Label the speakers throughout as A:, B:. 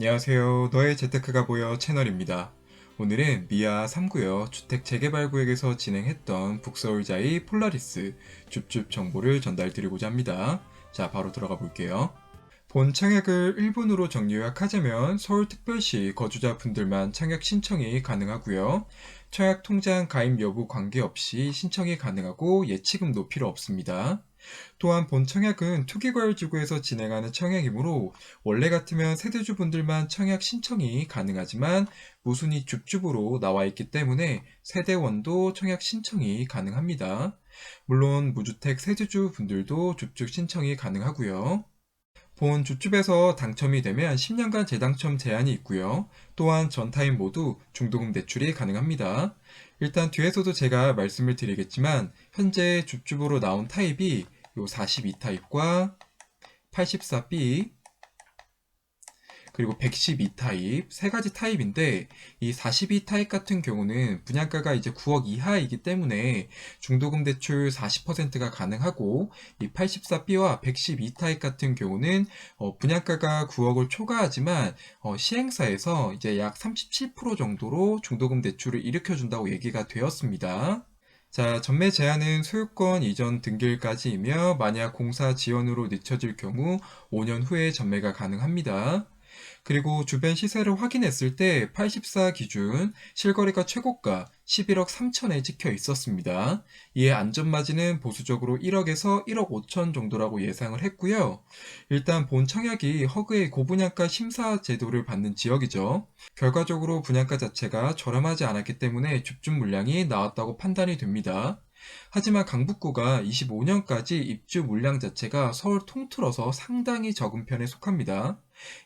A: 안녕하세요. 너의 재테크가 보여 채널입니다. 오늘은 미아 3구역 주택 재개발구역에서 진행했던 북서울자이 폴라리스 줍줍 정보를 전달드리고자 합니다. 자, 바로 들어가 볼게요. 본 청약을 1분으로 정리 요약하자면 서울특별시 거주자분들만 청약 신청이 가능하고요. 청약 통장 가입 여부 관계없이 신청이 가능하고 예치금도 필요 없습니다. 또한 본 청약은 투기과열지구에서 진행하는 청약이므로 원래 같으면 세대주분들만 청약 신청이 가능하지만 무순위 줍줍으로 나와 있기 때문에 세대원도 청약 신청이 가능합니다. 물론 무주택 세대주 분들도 줍줍 신청이 가능하고요. 본 줍줍에서 당첨이 되면 10년간 재당첨 제한이 있고요. 또한 전 타입 모두 중도금 대출이 가능합니다. 일단 뒤에서도 제가 말씀을 드리겠지만 현재 줍줍으로 나온 타입이 요 42 타입과 84B 그리고 112 타입 세 가지 타입인데 이 42 타입 같은 경우는 분양가가 이제 9억 이하이기 때문에 중도금 대출 40%가 가능하고 이 84B와 112 타입 같은 경우는 분양가가 9억을 초과하지만 시행사에서 이제 약 37% 정도로 중도금 대출을 일으켜준다고 얘기가 되었습니다. 자, 전매 제한은 소유권 이전 등기일까지이며 만약 공사 지연으로 늦춰질 경우 5년 후에 전매가 가능합니다. 그리고 주변 시세를 확인했을 때 84 기준 실거래가 최고가 11억 3천에 찍혀 있었습니다. 이에 안전마진은 보수적으로 1억에서 1억 5천 정도라고 예상을 했고요. 일단 본 청약이 허그의 고분양가 심사 제도를 받는 지역이죠. 결과적으로 분양가 자체가 저렴하지 않았기 때문에 줍줍 물량이 나왔다고 판단이 됩니다. 하지만 강북구가 25년까지 입주 물량 자체가 서울 통틀어서 상당히 적은 편에 속합니다.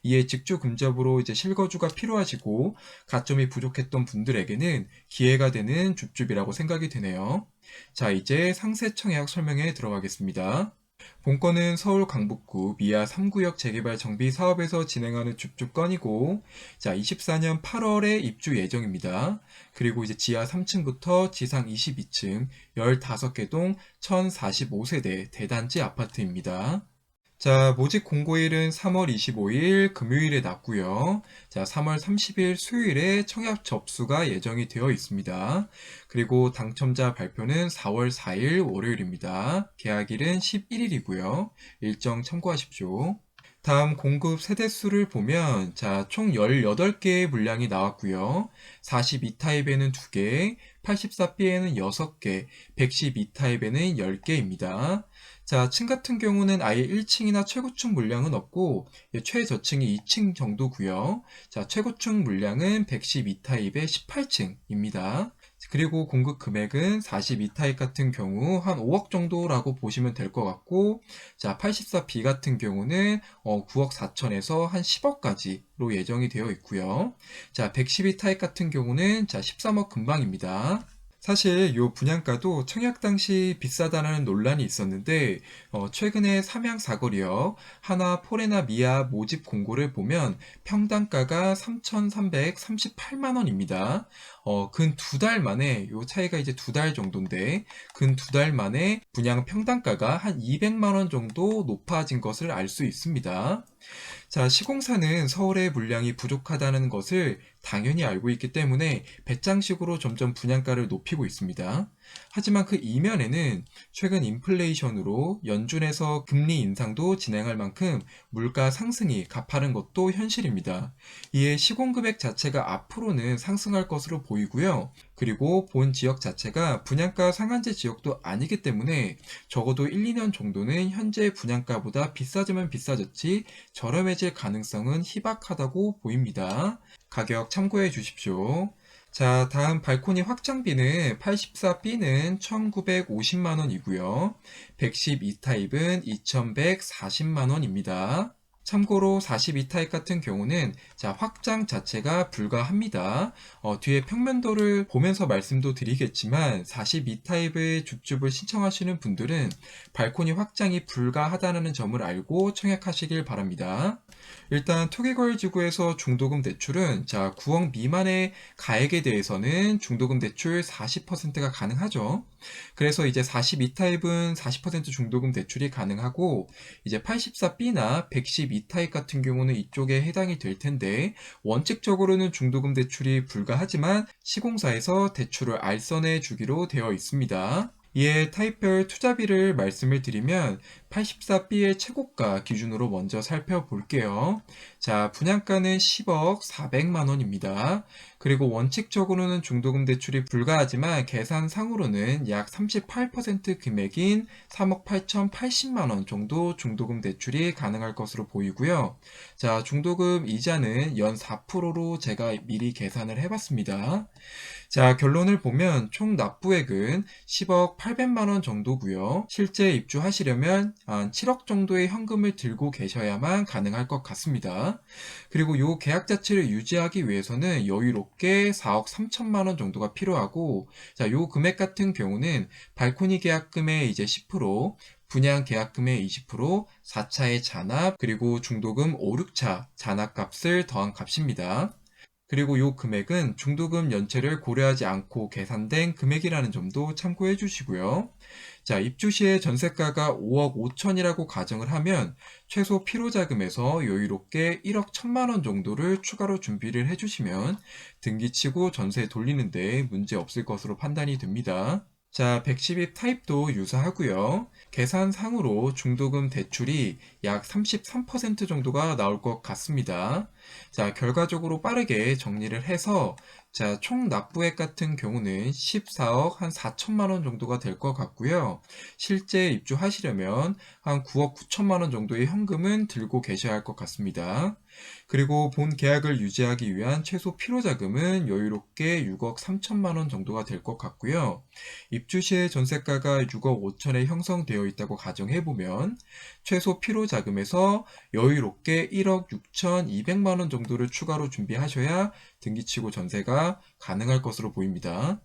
A: 이에 직주 근접으로 이제 실거주가 필요하시고 가점이 부족했던 분들에게는 기회가 되는 줍줍이라고 생각이 되네요. 자, 이제 상세 청약 설명에 들어가겠습니다. 본건은 서울 강북구 미아 3구역 재개발 정비 사업에서 진행하는 줍줍 건이고, 자, 24년 8월에 입주 예정입니다. 그리고 이제 지하 3층부터 지상 22층 15개 동 1045세대 대단지 아파트입니다. 자, 모집 공고일은 3월 25일 금요일에 났고요. 자, 3월 30일 수요일에 청약 접수가 예정이 되어 있습니다. 그리고 당첨자 발표는 4월 4일 월요일입니다. 계약일은 11일이고요. 일정 참고하십시오. 다음 공급 세대수를 보면 자, 총 18개의 물량이 나왔고요. 42 타입에는 2개, 84B에는 6개, 112 타입에는 10개입니다. 자, 층 같은 경우는 아예 1층이나 최고층 물량은 없고 최저층이 2층 정도고요. 자, 최고층 물량은 112 타입의 18층입니다. 그리고 공급 금액은 42 타입 같은 경우 한 5억 정도라고 보시면 될 것 같고, 자, 84B 같은 경우는 9억 4천에서 한 10억까지로 예정이 되어 있고요. 자, 112 타입 같은 경우는 자, 13억 금방입니다. 사실 이 분양가도 청약 당시 비싸다는 논란이 있었는데 최근에 삼양 사거리역 하나 포레나 미아 모집 공고를 보면 평당가가 3,338만 원입니다. 근 두 달 만에 요 차이가 이제 두 달 정도인데 근 두 달 만에 분양 평당가가 한 200만 원 정도 높아진 것을 알 수 있습니다. 자, 시공사는 서울의 물량이 부족하다는 것을 당연히 알고 있기 때문에 배짱식으로 점점 분양가를 높이고 있습니다. 하지만 그 이면에는 최근 인플레이션으로 연준에서 금리 인상도 진행할 만큼 물가 상승이 가파른 것도 현실입니다. 이에 시공금액 자체가 앞으로는 상승할 것으로 보이고요. 그리고 본 지역 자체가 분양가 상한제 지역도 아니기 때문에 적어도 1, 2년 정도는 현재 분양가보다 비싸지면 비싸졌지 저렴해질 가능성은 희박하다고 보입니다. 가격 참고해 주십시오. 자, 다음 발코니 확장비는 84B는 1950만원이고요. 112 타입은 2140만원입니다. 참고로 42 타입 같은 경우는 자, 확장 자체가 불가합니다. 뒤에 평면도를 보면서 말씀도 드리겠지만 42 타입의 줍줍을 신청하시는 분들은 발코니 확장이 불가하다는 점을 알고 청약하시길 바랍니다. 일단 투기거래지구에서 중도금 대출은 자, 9억 미만의 가액에 대해서는 중도금 대출 40%가 가능하죠. 그래서 이제 42 타입은 40% 중도금 대출이 가능하고 이제 84B나 112 2타입 같은 경우는 이쪽에 해당이 될 텐데, 원칙적으로는 중도금 대출이 불가하지만 시공사에서 대출을 알선해 주기로 되어 있습니다. 이에 타입별 투자비를 말씀을 드리면 84B의 최고가 기준으로 먼저 살펴볼게요. 자, 분양가는 10억 400만 원입니다. 그리고 원칙적으로는 중도금 대출이 불가하지만 계산상으로는 약 38% 금액인 3억 8,080만 원 정도 중도금 대출이 가능할 것으로 보이고요. 자, 중도금 이자는 연 4%로 제가 미리 계산을 해봤습니다. 자, 결론을 보면 총 납부액은 10억 800만 원 정도고요. 실제 입주하시려면 한 7억 정도의 현금을 들고 계셔야만 가능할 것 같습니다. 그리고 이 계약 자체를 유지하기 위해서는 여유롭게 4억 3천만 원 정도가 필요하고, 자, 요 금액 같은 경우는 발코니 계약금의 이제 10%, 분양 계약금의 20%, 4차의 잔압, 그리고 중도금 5, 6차 잔압값을 더한 값입니다. 그리고 이 금액은 중도금 연체를 고려하지 않고 계산된 금액이라는 점도 참고해 주시고요. 자, 입주 시에 전세가가 5억 5천이라고 가정을 하면 최소 필요자금에서 여유롭게 1억 1천만 원 정도를 추가로 준비를 해주시면 등기치고 전세 돌리는데 문제 없을 것으로 판단이 됩니다. 자, 112 타입도 유사하고요. 계산상으로 중도금 대출이 약 33% 정도가 나올 것 같습니다. 자, 결과적으로 빠르게 정리를 해서 자, 총 납부액 같은 경우는 14억 한 4천만 원 정도가 될 것 같고요. 실제 입주하시려면 한 9억 9천만 원 정도의 현금은 들고 계셔야 할 것 같습니다. 그리고 본 계약을 유지하기 위한 최소 필요자금은 여유롭게 6억 3천만 원 정도가 될 것 같고요. 입주 시에 전세가가 6억 5천에 형성되어 있다고 가정해보면 최소 필요자금에서 여유롭게 1억 6천2백만 원 정도를 추가로 준비하셔야 등기치고 전세가 가능할 것으로 보입니다.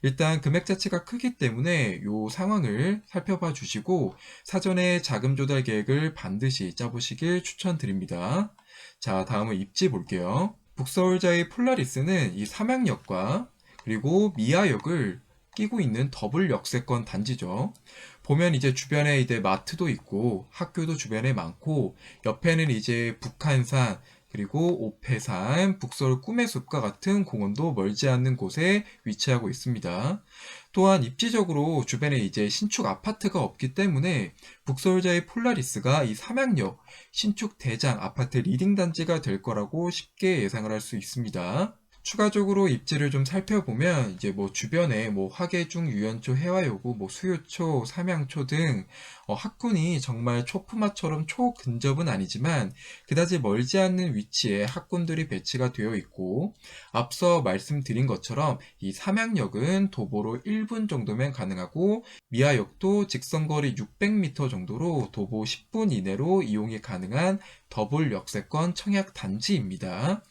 A: 일단 금액 자체가 크기 때문에 이 상황을 살펴봐 주시고 사전에 자금 조달 계획을 반드시 짜보시길 추천드립니다. 자, 다음은 입지 볼게요. 북서울자의 폴라리스는 이 삼양역과 그리고 미아역을 끼고 있는 더블 역세권 단지죠. 보면 이제 주변에 이제 마트도 있고 학교도 주변에 많고 옆에는 이제 북한산 그리고 오페산, 북서울 꿈의 숲과 같은 공원도 멀지 않는 곳에 위치하고 있습니다. 또한 입지적으로 주변에 이제 신축 아파트가 없기 때문에 북서울자의 폴라리스가 이 삼양역 신축 대장 아파트 리딩 단지가 될 거라고 쉽게 예상을 할 수 있습니다. 추가적으로 입지를 좀 살펴보면 이제 뭐 주변에 뭐 화계중, 유연초, 해화요구, 뭐 수유초, 삼양초 등 학군이 정말 초품화처럼 초근접은 아니지만 그다지 멀지 않는 위치에 학군들이 배치가 되어 있고 앞서 말씀드린 것처럼 이 삼양역은 도보로 1분 정도면 가능하고 미아역도 직선거리 600m 정도로 도보 10분 이내로 이용이 가능한 더블 역세권 청약 단지입니다.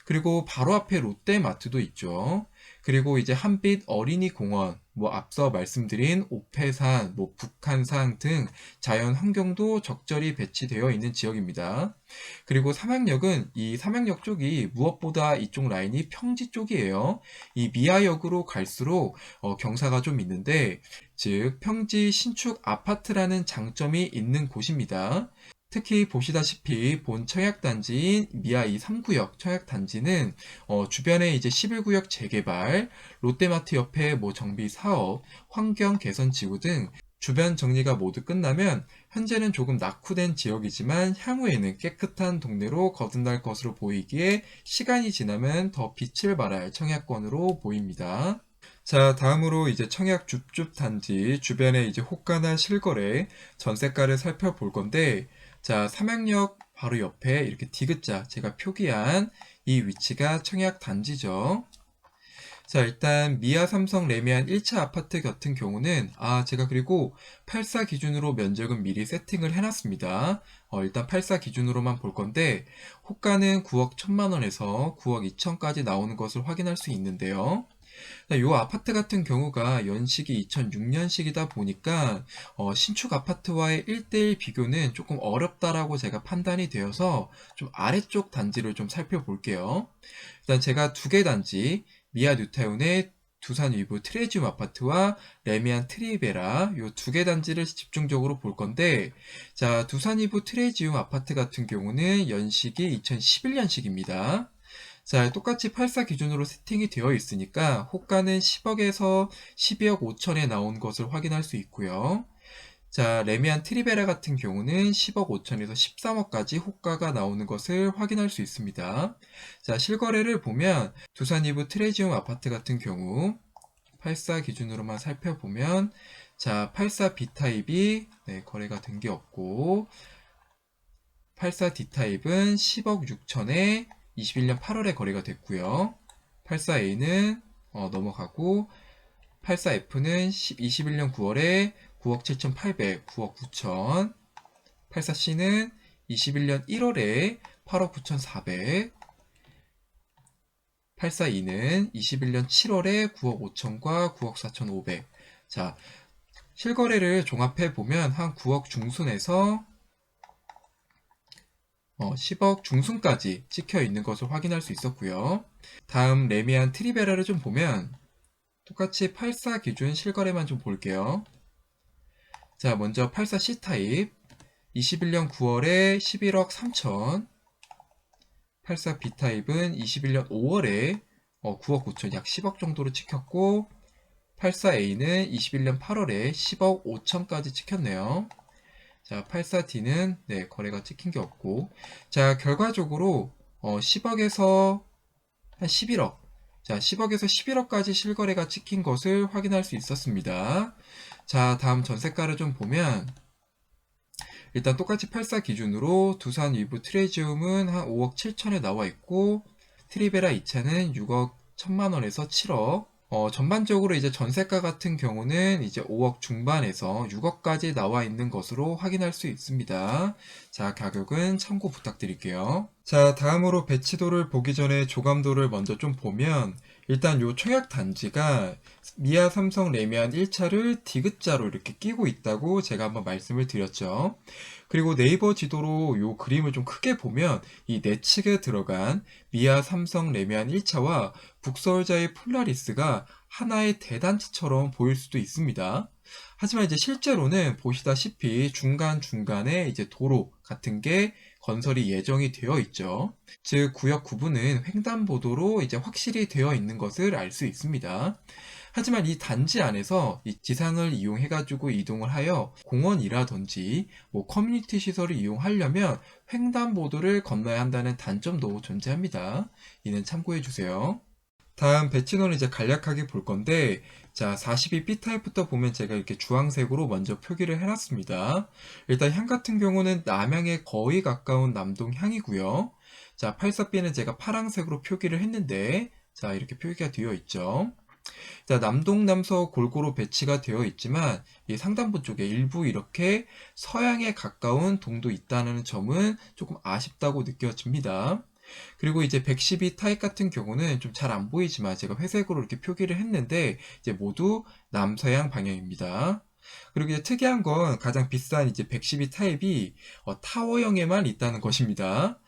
A: 그리고 바로 앞에 롯데마트도 있죠. 그리고 이제 한빛 어린이 공원, 뭐 앞서 말씀드린 오페산, 뭐 북한산 등 자연 환경도 적절히 배치되어 있는 지역입니다. 그리고 삼양역은 이 삼양역 쪽이 무엇보다 이쪽 라인이 평지 쪽이에요. 이 미아역으로 갈수록 경사가 좀 있는데, 즉 평지 신축 아파트라는 장점이 있는 곳입니다. 특히 보시다시피 본 청약단지인 미아2 3구역 청약단지는 주변에 이제 11구역 재개발, 롯데마트 옆에 뭐 정비 사업, 환경 개선 지구 등 주변 정리가 모두 끝나면 현재는 조금 낙후된 지역이지만 향후에는 깨끗한 동네로 거듭날 것으로 보이기에 시간이 지나면 더 빛을 발할 청약권으로 보입니다. 자, 다음으로 이제 청약 줍줍 단지 주변에 이제 호가나 실거래, 전세가를 살펴볼 건데, 자, 삼양역 바로 옆에 이렇게 디귿자 제가 표기한 이 위치가 청약 단지죠. 자, 일단 미아 삼성 레미안 1차 아파트 같은 경우는 제가 그리고 84 기준으로 면적은 미리 세팅을 해놨습니다. 일단 84 기준으로만 볼 건데 호가는 9억 1천만 원에서 9억 2천까지 나오는 것을 확인할 수 있는데요. 이 아파트 같은 경우가 연식이 2006년식이다 보니까 신축 아파트와의 1대1 비교는 조금 어렵다라고 제가 판단이 되어서 좀 아래쪽 단지를 좀 살펴볼게요. 일단 제가 두 개 단지 미아 뉴타운의 두산 위브 트레지움 아파트와 레미안 트리베라 요 두 개 단지를 집중적으로 볼 건데, 자, 두산 위브 트레지움 아파트 같은 경우는 연식이 2011년식입니다. 자, 똑같이 84 기준으로 세팅이 되어 있으니까 호가는 10억에서 12억 5천에 나온 것을 확인할 수 있고요. 자, 레미안 트리베라 같은 경우는 10억 5천에서 13억까지 호가가 나오는 것을 확인할 수 있습니다. 자, 실거래를 보면 두산 이브 트레지움 아파트 같은 경우 84 기준으로만 살펴보면, 자, 84 B타입이 거래가 된 게 없고, 84 D타입은 10억 6천에 21년 8월에 거래가 됐고요. 84A는 넘어가고, 84F는 21년 9월에 9억 7,800, 9억 9천, 84C는 21년 1월에 8억 9,400, 84E는 21년 7월에 9억 5천과 9억 4,500. 자, 실거래를 종합해 보면 한 9억 중순에서 10억 중순까지 찍혀 있는 것을 확인할 수 있었고요. 다음 레미안 트리베라를 좀 보면 똑같이 84 기준 실거래만 좀 볼게요. 자, 먼저 84C 타입 21년 9월에 11억 3천, 84B 타입은 21년 5월에 9억 9천, 약 10억 정도로 찍혔고, 84A는 21년 8월에 10억 5천까지 찍혔네요. 자, 84D는 거래가 찍힌 게 없고, 자, 결과적으로 10억에서 한 11억, 자, 10억에서 11억까지 실거래가 찍힌 것을 확인할 수 있었습니다. 자, 다음 전세가를 좀 보면, 일단 똑같이 84 기준으로 두산 위브 트레지움은 한 5억 7천에 나와 있고, 트리베라 2차는 6억 1천만 원에서 7억. 전반적으로 이제 전세가 같은 경우는 이제 5억 중반에서 6억까지 나와 있는 것으로 확인할 수 있습니다. 자, 가격은 참고 부탁드릴게요. 자, 다음으로 배치도를 보기 전에 조감도를 먼저 좀 보면, 일단 요 청약 단지가 미아 삼성 레미안 1차를 디귿자로 이렇게 끼고 있다고 제가 한번 말씀을 드렸죠. 그리고 네이버 지도로 요 그림을 좀 크게 보면 이 내측에 들어간 미아 삼성 레미안 1차와 북서울자의 폴라리스가 하나의 대단지처럼 보일 수도 있습니다. 하지만 이제 실제로는 보시다시피 중간중간에 이제 도로 같은 게 건설이 예정이 되어 있죠. 즉, 구역 구분은 횡단보도로 이제 확실히 되어 있는 것을 알 수 있습니다. 하지만 이 단지 안에서 이 지상을 이용해가지고 이동을 하여 공원이라든지 뭐 커뮤니티 시설을 이용하려면 횡단보도를 건너야 한다는 단점도 존재합니다. 이는 참고해 주세요. 다음 배치도는 이제 간략하게 볼 건데, 자, 42B 타입부터 보면 제가 이렇게 주황색으로 먼저 표기를 해놨습니다. 일단 향 같은 경우는 남향에 거의 가까운 남동향이고요. 자, 84B는 제가 파란색으로 표기를 했는데, 자, 이렇게 표기가 되어 있죠. 자, 남동, 남서 골고루 배치가 되어 있지만 이 상단부 쪽에 일부 이렇게 서양에 가까운 동도 있다는 점은 조금 아쉽다고 느껴집니다. 그리고 이제 112 타입 같은 경우는 좀 잘 안 보이지만 제가 회색으로 이렇게 표기를 했는데 이제 모두 남서양 방향입니다. 그리고 이제 특이한 건 가장 비싼 이제 112 타입이 타워형에만 있다는 것입니다.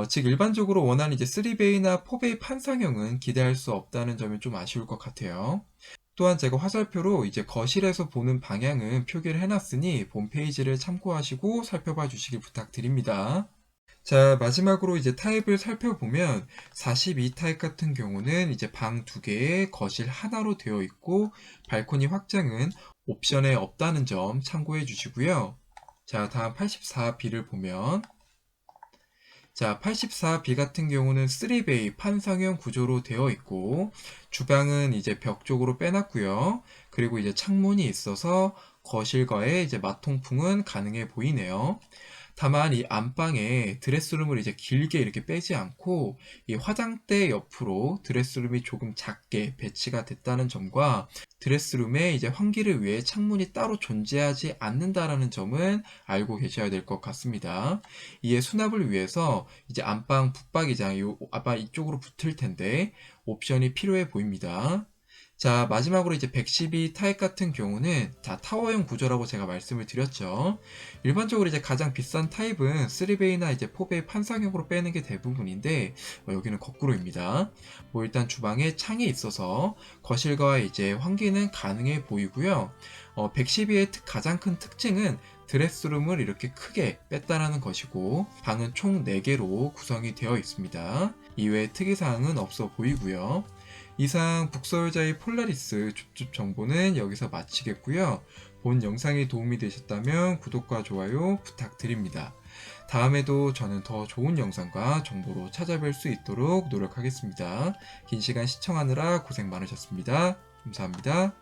A: 즉 일반적으로 원하는 이제 3베이나 4베이 판상형은 기대할 수 없다는 점이 좀 아쉬울 것 같아요. 또한 제가 화살표로 이제 거실에서 보는 방향은 표기를 해놨으니 본 페이지를 참고하시고 살펴봐 주시길 부탁드립니다. 자, 마지막으로 이제 타입을 살펴보면 42 타입 같은 경우는 이제 방 2개에 거실 하나로 되어 있고 발코니 확장은 옵션에 없다는 점 참고해 주시고요. 자, 다음 84B를 보면, 자, 84B 같은 경우는 3베이 판상형 구조로 되어 있고 주방은 이제 벽 쪽으로 빼놨고요. 그리고 이제 창문이 있어서 거실과의 이제 마통풍은 가능해 보이네요. 다만 이 안방에 드레스룸을 이제 길게 이렇게 빼지 않고 이 화장대 옆으로 드레스룸이 조금 작게 배치가 됐다는 점과 드레스룸에 이제 환기를 위해 창문이 따로 존재하지 않는다라는 점은 알고 계셔야 될 것 같습니다. 이에 수납을 위해서 이제 안방 붙박이장 아마 이쪽으로 붙을 텐데 옵션이 필요해 보입니다. 자, 마지막으로 이제 112 타입 같은 경우는 타워형 구조라고 제가 말씀을 드렸죠. 일반적으로 이제 가장 비싼 타입은 3베이나 이제 4베이 판상형으로 빼는 게 대부분인데 여기는 거꾸로입니다. 뭐 일단 주방에 창이 있어서 거실과 이제 환기는 가능해 보이고요. 112의 가장 큰 특징은 드레스룸을 이렇게 크게 뺐다라는 것이고 방은 총 4개로 구성이 되어 있습니다. 이외에 특이사항은 없어 보이고요. 이상 북서울자의 폴라리스 줍줍 정보는 여기서 마치겠고요. 본 영상이 도움이 되셨다면 구독과 좋아요 부탁드립니다. 다음에도 저는 더 좋은 영상과 정보로 찾아뵐 수 있도록 노력하겠습니다. 긴 시간 시청하느라 고생 많으셨습니다. 감사합니다.